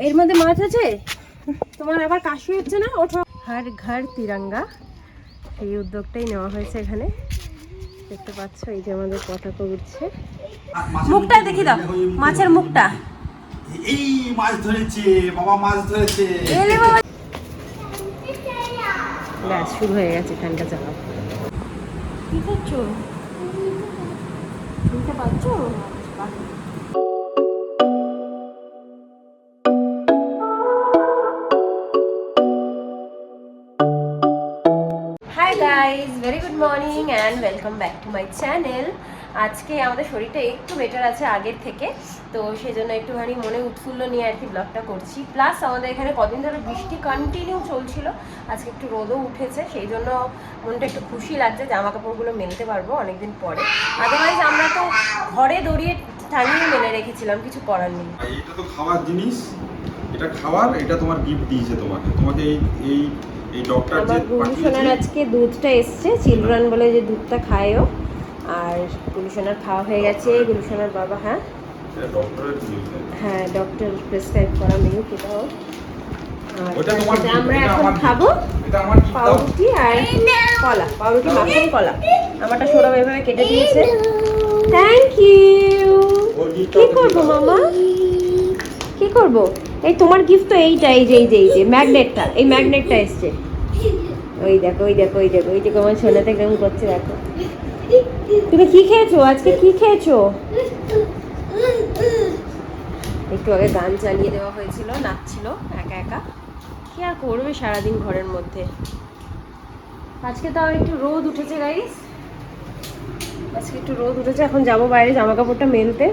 এর মধ্যে মাছ আছে। তোমার আবার কাশি হচ্ছে না? ওঠো। হর ঘর তিরঙ্গা, এই উদ্যোগটাই নেওয়া হয়েছে এখানে। দেখতে পাচ্ছ, এই যে আমাদের পতাকা উঠছে। মুখটা দেখি দাও, মাছের মুখটা। এই মাছ ধরেছে বাবা, মাছ ধরেছে। ব্যাস, শুরু হয়ে গেছে ফ্যানটা চালাও। কি করছো? শুনতে পাচ্ছ? Hi guys, very good morning and welcome back to my channel. আজকে আমাদের শরীরটা একটু বেটার আছে আগের থেকে, তো সেই জন্য একটুখানি মনে উৎফুল্ল নিয়ে আর কি ব্লগটা করছি। প্লাস আমাদের এখানে কদিন ধরে বৃষ্টি কন্টিনিউ চলছিল, আজকে একটু রোদও উঠেছে, সেই জন্য মনটা একটু খুশি লাগছে, জামা কাপড়গুলো মেলতে পারবো অনেকদিন পরে। আদারওয়াইজ আমরা তো ঘরে দড়িয়ে টাঙিয়ে মেলে রেখেছিলাম, কিছু করার নেই। এটা তো খাওয়ার জিনিস, এটা খাওয়ার, এটা তোমার গিফট দিয়েছে তোমাকে এই ডক্টর যে গুলশানার আজকে দুধটা এসছে, চিলড্রান বলে যে দুধটা খায়ও। আর গুলশানার খাওয়া হয়ে গেছে, গুলশানার বাবা। হ্যাঁ হ্যাঁ, ডক্টর প্রেসক্রাইব করা মিল্ক, এটাও। আমরা এখন খাবো পাউরুটি আর কলা, পাউরুটি মাখন কলা। আমারটা সৌরভ এভাবে কেটে দিয়েছে, থ্যাংক ইউ। কি করবো মামা, কি করবো? এই তোমার গিফট তো এইটা, এই যে ম্যাগনেটটা, এই ম্যাগনেটটা এসছে। ওই দেখো ওই যে আমার সোনাতে কেমন করছে, দেখো। তুমি কি খেয়েছো আজকে, কি খেয়েছো? একটু আগে গান চালিয়ে দেওয়া হয়েছিল, নাচছিল একা একা। কি আর করবে সারাদিন ঘরের মধ্যে। আজকে তাও একটু রোদ উঠেছে গাইস, আজকে একটু রোদ উঠেছে। এখন যাবো বাইরে জামা কাপড়টা মেলতে।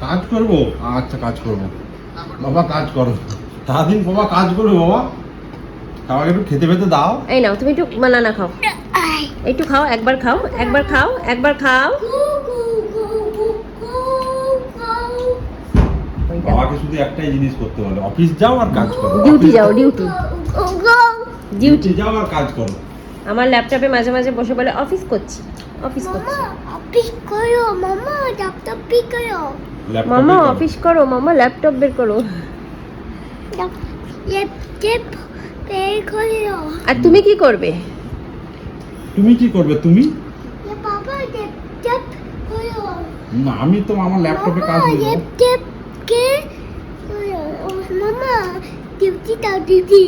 কাজ করবো, আচ্ছা কাজ করবো বাবা, কাজ করো সারাদিন বাবা, কাজ করবে বাবা। আমাকে একটু খেতে পেতে দাও। এই নাও, তুমি একটু বানানা খাও, একটু খাও, একবার খাও, একবার খাও, একবার খাও। বাবাকে শুধু একটাই জিনিস করতে বলে, অফিস যাও আর কাজ করো। ডিউটি যাও, ডিউটি যাও আর কাজ করো। আমার ল্যাপটপে মাঝে মাঝে বসে বলে অফিস করছি, অফিস করছি। অফিস করো মামা, ল্যাপটপ পি করো মামা, অফিস করো মামা, ল্যাপটপ বের করো। ল্যাপটপ বের করো। আর তুমি কি করবে? তুমি কি করবে? তুমি বাবা ল্যাপটপ করো না, আমি তো আমার ল্যাপটপে কাজ করব। ল্যাপটপ কে করো মামা, ডিউটি দাও ডিউটি।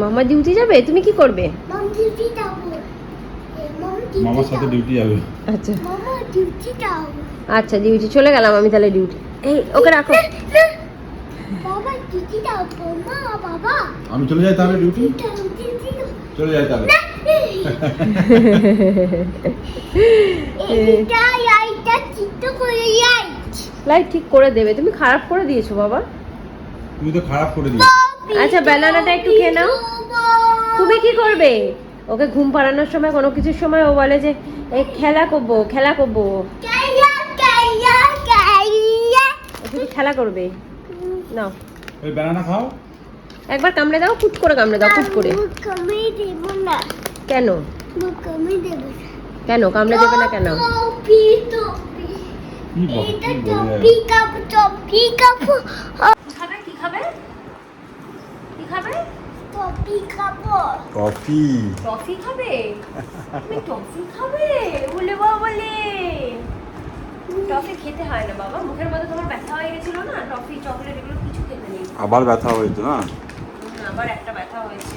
মামা ডিউটি যাবে, তুমি কি করবে? মাম ডিউটি দাও, মামার সাথে ডিউটি যাবে। আচ্ছা মামা ডিউটি দাও। আচ্ছা, ডিউটি চলে গেলাম আমি তাহলে ডিউটি। এই ওকে রাখো। বাবা ডিউটি দাও মামা, বাবা আমি চলে যাই তাহলে ডিউটি, ডিউটি দাও। চলে যাই তাহলে। এইটা চিত্ত করে লাইট ঠিক করে দেবে, তুমি খারাপ করে দিয়েছো বাবা। তুমি তো খারাপ করে দিয়েছো। আচ্ছা, ব্যানানাটা একটু খেয়ে নাও। তুমি কি করবে? ওকে ঘুম পাড়ানোর সময়, কোনো কিছুর সময় ও বলে যে এই খেলা করবো, খেলা করবো। তুমি খেলা করবে, নাও ওই ব্যানানা খাও। একবার কামড়ে দাও, ফুট করে কামড়ে দাও, ফুট করে। কমে দেব না, কেন কমে দেব না। কেন কামড়ে দেবে না কেন? টপি টপি, কি বল, এটা কি বলে? টপি কাপ, টপি কাপ। খাবে কি খাবে, কি খাবে? টপি খাবো। কফি। টফি খাবে? তুমি টফি খাবে? বলে বাবা বলে টফি খেতে হয় না বাবা, মুখের মধ্যে তোমার ব্যথা হয়ে গেছিল না, টফি চকলেট এগুলো কিছু খেতে নেই। আবার ব্যথা হয়েছে না? আবার একটা ব্যথা হয়েছে।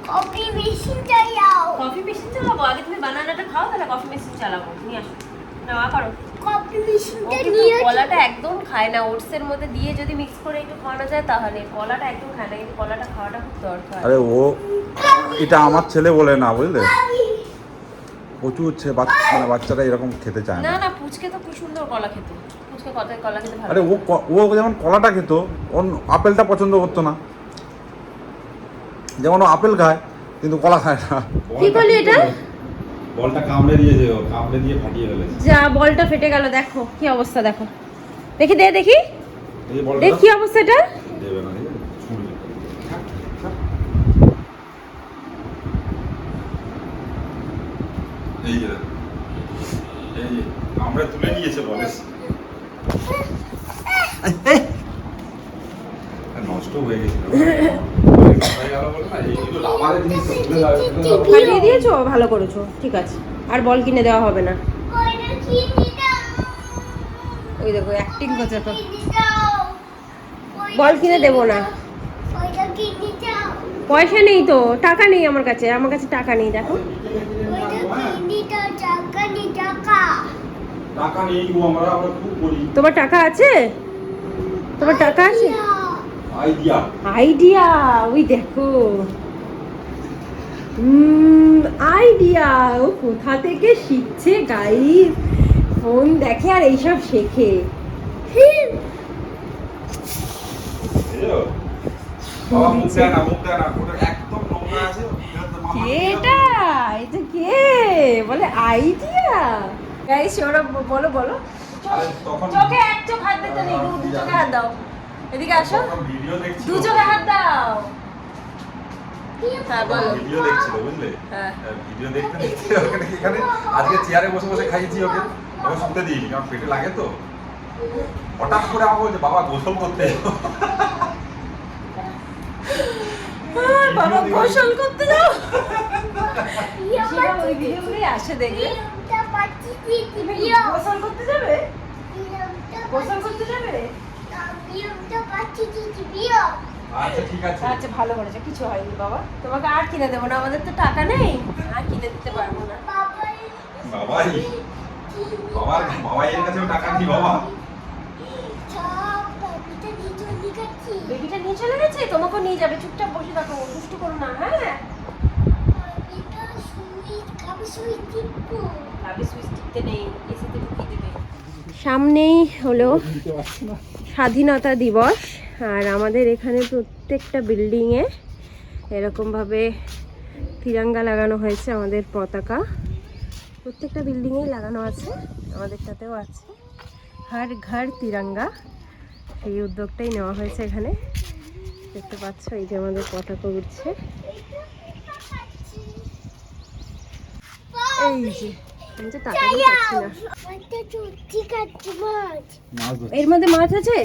কফি মেশিন চালাও। কফি মেশিন চালাবো? আগে তুমি বানানাটা খাও, তাহলে কফি মেশিন চালাবো। নিয়ে আসো, নাও করো। কফি মেশিনটা কিন্তু নিয়ে কলাটা একদম খায় না, ওটসের মধ্যে দিয়ে যদি মিক্স করে একটু খাওয়ানো যায় তাহলে। কলাটা একদম খায় না, কিন্তু কলাটা খাওয়াটা খুব দরকার। আরে ও, এটা আমার ছেলে বলে না, বুঝলে? প্রচুর মানে বাচ্চারা এরকম খেতে চায় না না। না, পুচকে তো খুব সুন্দর কলা খেতে, পুচকে কলা খেতে ভালো। আরে ও যেমন কলাটা খেত, ওর আপেলটা পছন্দ করতো না। যেমন ও আপেল খায় কিন্তু কলা খায় না। কি করলি এটা? বলটা কামড়ে দিয়েছে, ও কামড়ে দিয়ে ফাটিয়ে ফেলেছে। যা, বলটা ফেটে গেল, দেখো কি অবস্থা, দেখো। দেখি দে, দেখি এই বলটা দেখ কি অবস্থা এটা। দেবে না, ছুঁড়বে। এই যে কামড়ে তুলে নিয়েছে বলে। নষ্ট হয়ে গেছিল রাবারের জিনিস তো ভুলে যাবে, ফাটিয়ে দিয়েছো, ভালো করেছো, ঠিক আছে। আর বল কিনে দেওয়া হবে না। ওইটা কিনে দাও ওই দেখো অ্যাক্টিং করছে তো। কিনে দাও বল কিনে দেবো না, ওইটা কিনে দাও পয়সা নেই তো, টাকা নেই আমার কাছে টাকা নেই, দেখো। ওইটা কিনে দাও টাকা নি টাকা টাকা নেই গো, আমরা খুব করি। তোমার টাকা আছে? তোমার টাকা আছে? আইডিয়া আইডিয়া, ওই দেখো আইডিয়া। ও কোথা থেকে শিখছে গাইস, ফোন দেখে আর এইসব শেখে। বাবা মুখ দেয় না, মুখ দেয় না, ওটা একদম নোংরা আছে। এটা এটা কে বলে আইডিয়া? গাইস ওরা বলো বলো, আরে তখন চোখে এক চোখ হাত দিতে নেই, দু চোখে হাত দাও, এদিকে আসো, ভিডিও দেখছি, দু চোখে হাত দাও। হ্যাঁ বলো। ভিডিও দেখছিল বুঝলে, হ্যাঁ। ভিডিও দেখতে দেখতে ওখানে এখানে আজকে চেয়ারে বসে বসে খাইয়েছি ওকে, ওকে শুতে দিইনি কারণ পেটে লাগে তো। হঠাৎ করে আমাকে বলছে বাবা গোসল করতে এলো। বাবা গোসল করতে যাও, ওই ভিডিওগুলোই আসে দেখবে। এটা পাচ্ছি তুমি দিও গোসল করতে যাবে? গোসল করতে যাবে? বিয়োটা পাচ্ছি দিও আচ্ছা ঠিক আছে, আচ্ছা ভালো করেছো, কিছু হয়নি বাবা, তোমাকে আর কিনে দেবো না, আমাদের তো টাকা নেই, আর কিনে দিতে পারবো না। বাবাই বাবার বাবাইয়ের কাছেও টাকা নেই বাবা। বেবিটা নিয়ে চলে গেছে, তোমাকেও নিয়ে যাবে, চুপচাপ বসে থাকো, দুষ্টু করো না। হ্যাঁ লাভি সুইচ টিপতে নেই, এসিতে ঢুকিয়ে দেবে। সামনেই হলো স্বাধীনতা দিবস, আর আমাদের এখানে প্রত্যেকটা বিল্ডিংয়ে এরকমভাবে তিরঙ্গা লাগানো হয়েছে, আমাদের পতাকা প্রত্যেকটা বিল্ডিংয়েই লাগানো আছে, আমাদেরটাতেও আছে, হর ঘর তিরঙ্গা। সেই উদ্যোগটাই নেওয়া হয়েছে এখানে, দেখতে পাচ্ছ এই যে আমাদের পতাকা উঠছে, এই যে আমি তো তাকাতেই পারছি না। এর মধ্যে মাছ আছে?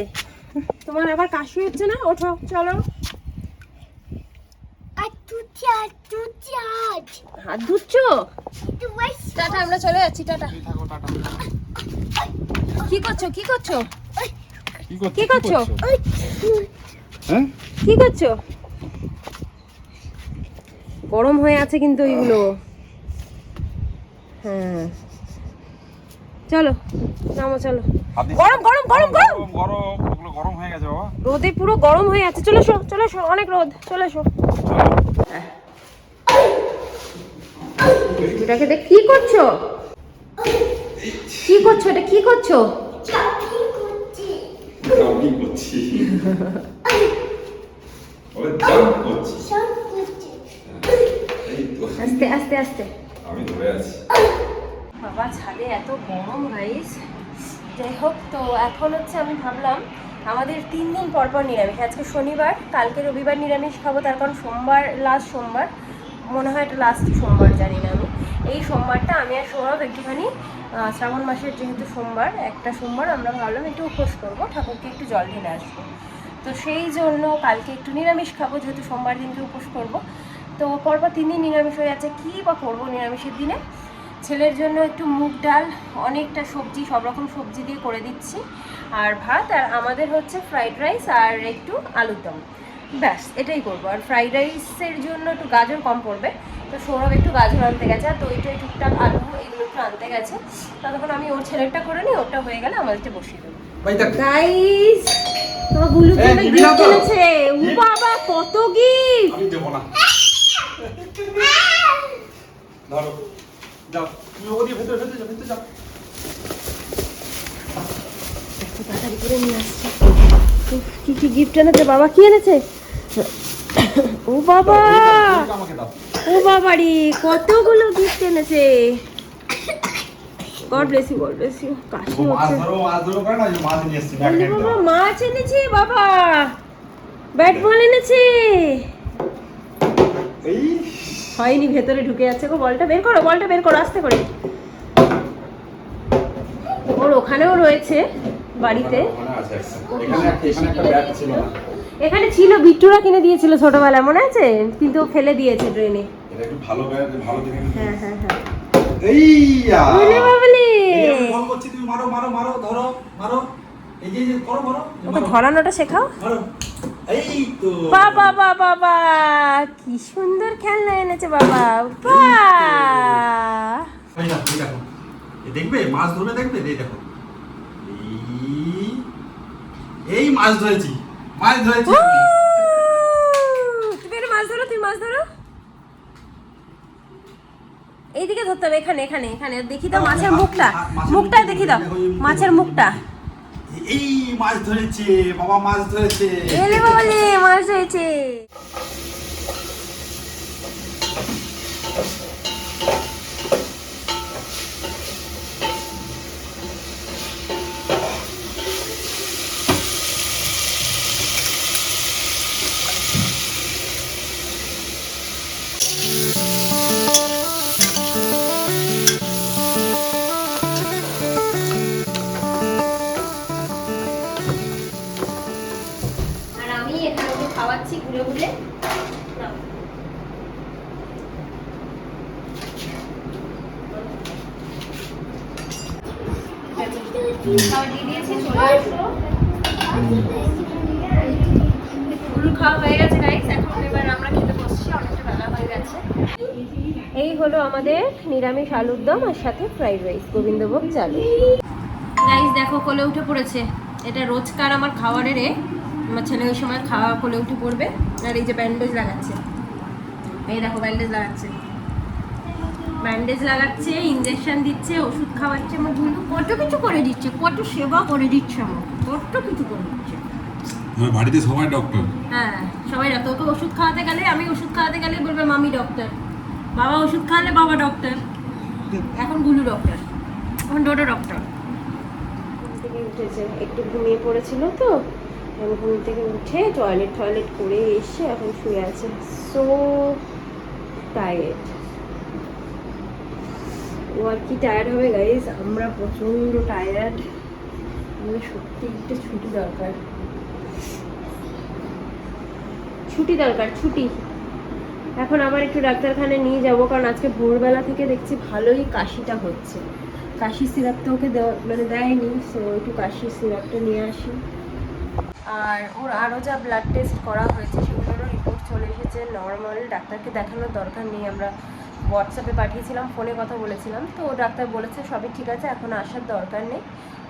তোমার আবার কাশি হচ্ছে না? ওঠো চলো। হাত ধুচ্ছো? টাটা, আমরা চলে যাচ্ছি, টাটা। কি করছো কি করছো কি করছো হ্যাঁ কি করছো? গরম হয়ে আছে কিন্তু ওইগুলো। হ্যাঁ চলো নামো, চলো। গরম গরম গরম গরম গরম, ওগুলো গরম হয়ে গেছে বাবা। রোদে পুরো গরম হয়ে আছে, চলে এসো চলে এসো, অনেক রোদ, চলে এসো। এটাকে দেখ, কি করছো কি করছো, এটা কি করছো? আমি করছি ওরে জাম্প করছি, এই তো আস্তে আস্তে আস্তে। আমি ধরে আছি। বাবা ছাদে এত গরম গাইস। যাই হোক, তো এখন হচ্ছে আমি ভাবলাম আমাদের 3 দিন পর পর নিরামিষ, আজকে শনিবার, কালকে রবিবার নিরামিষ খাবো, তার কারণ সোমবার লাস্ট সোমবার, মনে হয় এটা লাস্ট সোমবার, জানি না আমি। এই সোমবারটা আমি আর সৌরভ একটুখানি শ্রাবণ মাসের যেহেতু সোমবার, একটা সোমবার আমরা ভাবলাম একটু উপোস করবো, ঠাকুরকে একটু জল ঢেলে আসবো, তো সেই জন্য কালকে একটু নিরামিষ খাবো, যেহেতু সোমবার দিনকে উপোস করবো। তো পরপর 3 দিন নিরামিষ হয়ে যাচ্ছে, কী বা করবো নিরামিষের দিনে। ছেলের জন্য একটু মুগ ডাল, অনেকটা সবজি, সব রকম সবজি দিয়ে করে দিচ্ছি, আর ভাত, আর আমাদের হচ্ছে ফ্রাইড রাইস আর একটু আলুর দম, ব্যাস এটাই করবো। আর ফ্রাইড রাইসের জন্য একটু গাজর কম পড়বে, তো সৌরভ একটু গাজর আনতে গেছে, আর দইটাই টুকটাক আলু এগুলো একটু আনতে গেছে, ততক্ষণ আমি ওর ছেলেরটা করে নিই, ওরটা হয়ে গেলে আমাদেরটা বসিয়ে দেবো। গাইস তোমার গুলুর জন্য গিফট এনেছে, ও বাবা কত গিফট! আমি দেব না, ধরো যাও, তুমি ওদিকে ভেতরে ভেতরে যাও, ভেতরে যাও। একটু তাড়াতাড়ি করে নিয়ে আসছি। উফ, কি কি গিফট এনেছে বাবা, কি এনেছে? ও বাবা, আমাকে দাও। ও বাবারি কতগুলো গিফট এনেছে। God bless you, God bless you. কাশি মাছ হচ্ছে। ধরো করে না, মাছ নিয়ে এসেছি, ব্যাগ বলি নিয়ে বাবা, দাও। মাছ এনেছে বাবা, ব্যাট বল এনেছে। এই হয়নি, ভেতরে ঢুকে যাচ্ছে গো, বলটা বের করো, বলটা বের করো আস্তে করে। ওর ওখানেও রয়েছে বাড়িতে। এখানে একটা ব্যাগ ছিল না। এখানে ছিল, বিট্টুরা কিনে দিয়েছিল ছোটবেলায়, মনে আছে? কিন্তু ও ফেলে দিয়েছে ট্রেনে। এটা একটু ভালো ব্যাগ, ভালো দেখে নিয়ে। হ্যাঁ হ্যাঁ হ্যাঁ। এইয়া ওলে বাবলে, এই আমি বল করছি, তুমি মারো মারো মারো, ধরো মারো, এই যে করো মারো, ওকে ধরানোটা শেখাও। মারো, এই তো বাবা বাবা বাবা, কি সুন্দর খেলনা এনেছে বাবা। বাহ, এই দেখো, এই দেখো, এই দেখবে মাছ ধরবে, দেখবে, এই দেখো, এই এই মাছ ধরেছি, মাছ ধরেছি। তুমি একটা মাছ ধরো, তুমি মাছ ধরো। এইদিকে ধরতে হবে, এখানে এখানে এখানে দেখি দাও মাছের মুখটা, মুখটা দেখি দাও, মাছের মুখটা। এই মাছ ধরেছে বাবা, মাছ ধরেছে। এলে বাবালে, মাছ হয়েছে। আর আমি এখানে ওকে খাওয়াচ্ছি ঘুরে ঘুরে। নাও। খাওয়া দিয়ে দিয়েছি, চলে আসলো। ফুল খাওয়া হয়ে গেছে গাইস, এখন এবার আমরা খেতে বসছি, অনেকটা বেলা হয়ে গেছে। এই হলো আমাদের নিরামিষ আলুর দম আর সাথে ফ্রাইড রাইস, গোবিন্দভোগ চালু। গাইস দেখো, কোলে উঠে পড়েছে। এটা রোজকার আমার খাবারের আমার ছেলে ওই সময় খাওয়া কোলে উঠে পড়বে। আর এই যে ব্যান্ডেজ লাগাচ্ছে, এই দেখো ব্যান্ডেজ লাগাচ্ছে, ব্যান্ডেজ লাগাচ্ছে, ইঞ্জেকশন দিচ্ছে, ওষুধ খাওয়াচ্ছে। আমার গুলো কত কিছু করে দিচ্ছে, কত সেবা করে দিচ্ছে, আমার কত কিছু করে দিচ্ছে। বাড়িতে সবাই ডক্টর। হ্যাঁ সবাই ডক্টর। ওকে ওষুধ খাওয়াতে গেলে, আমি ওষুধ খাওয়াতে গেলে বলবে মামি ডক্টর, বাবা ওষুধ খাওয়ালে বাবা ডক্টর, এখন গুলু ডক্টর, এখন ডোডো ডক্টর। থেকে উঠেছে, একটু ঘুমিয়ে পড়েছিল তো, আমি ঘুম থেকে উঠে টয়লেট করে এসে এখন শুয়ে আছে। So tired. ও আর কি টায়ার্ড হবে গাইস, আমরা প্রচন্ড টায়ার্ড। আমাদের সত্যি একটা ছুটি দরকার, ছুটি দরকার, ছুটি। এখন আবার একটু ডাক্তারখানায় নিয়ে যাব, কারণ আজকে ভোরবেলা থেকে দেখছি ভালোই কাশিটা হচ্ছে। কাশি সিরাপটা ওকে মানে দেয়নি, সো একটু কাশি সিরাপটা নিয়ে আসি। আর ওর আরও যা ব্লাড টেস্ট করা হয়েছে সেগুলোরও রিপোর্ট চলে এসেছে নর্মাল। ডাক্তারকে দেখানোর দরকার নেই, আমরা হোয়াটসঅ্যাপে পাঠিয়েছিলাম, ফোনে কথা বলেছিলাম, তো ডাক্তার বলেছে সবই ঠিক আছে, এখন আসার দরকার নেই,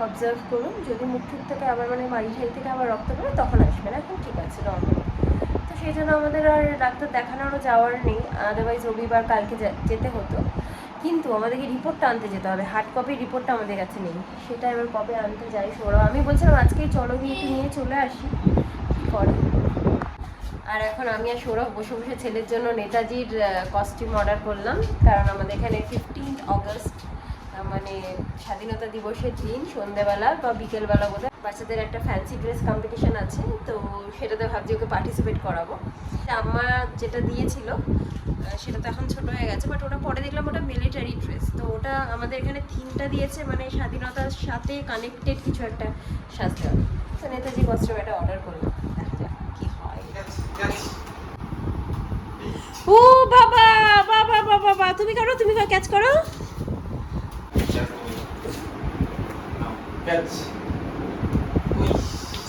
অবজার্ভ করুন, যদি মুখ টুক থেকে আবার মানে মাড়ি ঠাই থেকে আবার রক্ত বেরোয় তখন আসবেন, এখন ঠিক আছে নর্মাল। তো সেই জন্য আমাদের আর ডাক্তার দেখানোরও যাওয়ার নেই, আদারওয়াইজ রবিবার কালকে যেতে হতো, কিন্তু আমাদেরকে রিপোর্টটা আনতে যেতে হবে। হার্ড কপির রিপোর্টটা আমাদের কাছে নেই, সেটা এবার কবে আনতে যাই সৌরভ। আমি বলছিলাম আজকেই চলো গিয়ে একটু নিয়ে চলে আসি, কী করে। আর এখন আমি আর সৌরভ বসে বসে ছেলের জন্য নেতাজির কস্টিউম অর্ডার করলাম, কারণ আমাদের এখানে 15 অগস্ট মানে স্বাধীনতা দিবসের দিন সন্ধ্যেবেলা বা বিকেলবেলা বোধহয় বাচ্চাদের একটা ফ্যান্সি ড্রেস কম্পিটিশন আছে, তো সেটাতে ভাবছি ওকে পার্টিসিপেট করাবো। আম্মা যেটা দিয়েছিল সেটা তো এখন ছোট হয়ে গেছে, বাট ওটা পরে দেখলাম ওটা মিলিটারি ড্রেস, তো ওটা আমাদের এখানে থিমটা দিয়েছে মানে স্বাধীনতার সাথে কানেক্টেড কিছু একটা সাজতে হবে। তো নেতাজি কস্টিউম এটা অর্ডার করলাম, দেখা যাক কি হয়। ও বাবা বাবা বাবা বাবা, তুমি করো, তুমি ক্যাচ করো।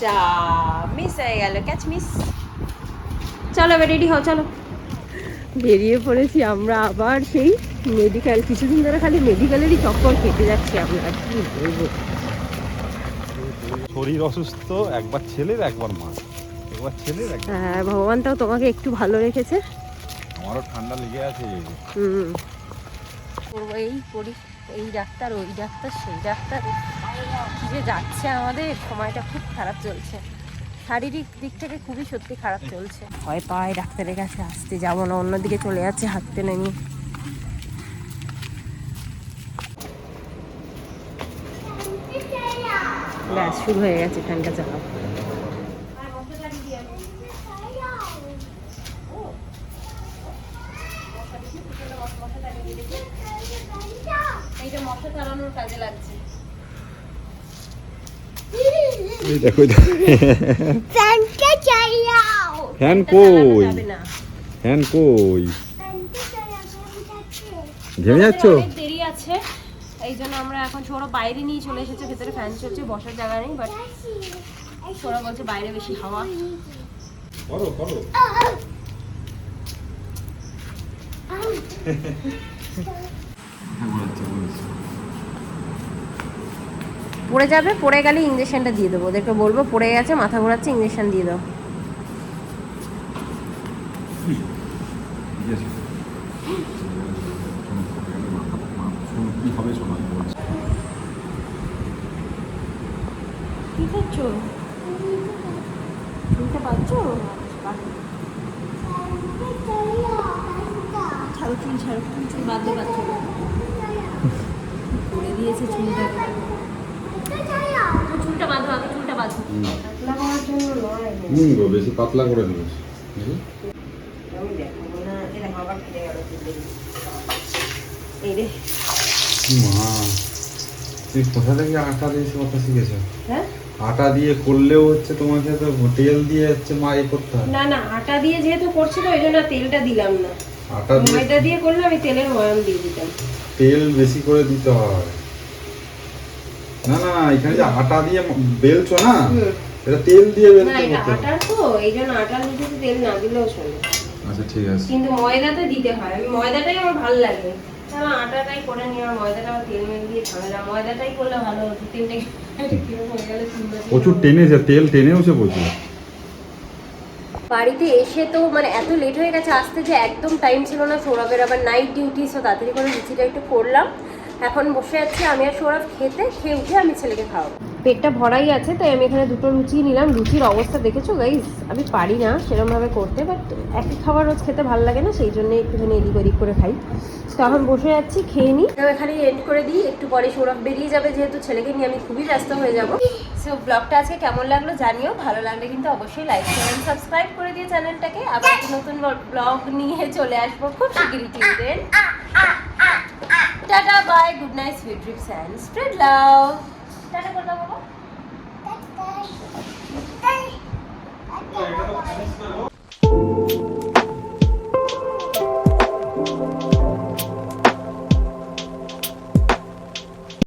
যা মিস হয়ে গেল, ক্যাচ মিস। চলো এবার রেডি হও, চলো। বেরিয়ে পড়েছি আমরা আবার সেই মেডিকেল। কিছুদিন ধরে খালি মেডিকেলেরই চক্কর কেটে যাচ্ছে, আমরা কি বলবো। শরীর অসুস্থ, একবার ছেলের একবার মা, একবার ছেলের একবার। হ্যাঁ ভগবানটাও তোমাকে একটু ভালো রেখেছে। আমারও ঠান্ডা লেগে আছে। এই করি, এই ডাক্তার ওই ডাক্তার সেই ডাক্তার, কি যে যাচ্ছে আমাদের সময়টা, খুব খারাপ চলছে, শারীরিক দিক থেকে খুবই সত্যি খারাপ চলছে। ভয় পায় ডাক্তারের কাছে আসতে, যাবো না, অন্যদিকে চলে যাচ্ছে হাঁটতে নেমে। ব্যাস শুরু হয়ে গেছে ফ্যানটা চালাও। এইটা মশা চালানোর কাজে লাগছে। এই দেখো ফ্যানটা চালাও। ফ্যান এটা কই চালানো যাবে না। ফ্যান কই ফ্যানটা চালাও, ফ্যানটা চালাও। ঘেমে যাচ্ছ আমাদের অনেক দেরি আছে, এই জন্য আমরা এখন সৌরভ বাইরে নিয়ে চলে এসেছে, ভেতরে ফ্যান চলছে, বসার জায়গা নেই, বাট সৌরভ বলছে বাইরে বেশি হাওয়া। করো করো পড়ে যাবে, পড়ে গেলে ইঞ্জেকশনটা দিয়ে দেবো, ওদেরকে বলবো পড়ে গেছে, মাথা ঘোরাচ্ছে, ইঞ্জেকশন দিয়ে দাও। কি হবে শোনা কি করছো? শুনতে পাচ্ছ? ছাড়ো চুল, ছাড়ো চুল বাঁধতে পারছো না, করে দিয়েছে চুলটাকে। চুলটা বাঁধো, আগে চুলটা বাঁধো। পাতলা করার জন্য নয়, গো বেশি পাতলা করে দিস আমি দেখাবো না, এটা আবার ফেলে গেল চুলে। এই রে, মা তুই কোথা থেকে আটা দিয়ে এসে কথা শিখেছ? হ্যাঁ আটা দিয়ে করলেও হচ্ছে তোমাকে তো তেল দিয়ে হচ্ছে মা এ করতে হয়। না না, আটা দিয়ে যেহেতু করছি তো ওই জন্য আর তেলটা দিলাম না। আটা দিয়ে ময়দা দিয়ে করলে আমি তেলের ময়াম দিয়ে দিতাম। তেল বেশি করে দিতে হয়। না না, এখানে যে আটা দিয়ে বেলছো না, হুম। এটা তেল দিয়ে না বেলতে এটা হতে হয়। আটার তো, এই জন্য আটার মধ্যে তো তেল না দিলেও চলে, আচ্ছা ঠিক আছে। কিন্তু ময়দাতে দিতে হয়। আমি ময়দাটাই আমার ভালো লাগে, কারণ আটাটাই করে নিয়ে আমার ময়দাটা আমার তেল মেল দিয়ে ঝামেলা, ময়দাটাই করলে ভালো হতো। তিনটে কিরকম হয়ে গেলে প্রচুর টেনেছে, তেল টেনেওছে প্রচুর। বাড়িতে এসে তো মানে এত লেট হয়ে গেছে আসতে যে একদম টাইম ছিল না। সৌরভের আবার নাইট ডিউটি, সো তাড়াতাড়ি করে লুচিটা একটু করলাম। এখন বসে আছি আমি আর সৌরভ খেতে, খেয়ে উঠে আমি ছেলেকে খাওয়াবো। পেটটা ভরাই আছে, তাই আমি এখানে দুটো লুচি নিলাম। লুচির অবস্থা দেখেছো গাইস? আমি পারি না সেরকমভাবে করতে, বাট একই খাবার রোজ খেতে ভালো লাগে না, সেই জন্য একটুখানি এদিক ওদিক করে খাই। তো এখন বসে যাচ্ছি, খেয়ে নিই। এখানে এন্ড করে দিই, একটু পরে সৌরভ বেরিয়ে যাবে, যেহেতু ছেলেকে নিয়ে আমি খুবই ব্যস্ত হয়ে যাব। সো ব্লগটা আজকে কেমন লাগলো জানিও, ভালো লাগলে কিন্তু অবশ্যই লাইক চ্যানেল সাবস্ক্রাইব করে দিয়ে চ্যানেলটাকে। আবার একটা নতুন ব্লগ নিয়ে চলে আসবো খুব শিগগিরই। Till tata bye, good night, sweet dreams and spread love. Tata করে দাও বাবা।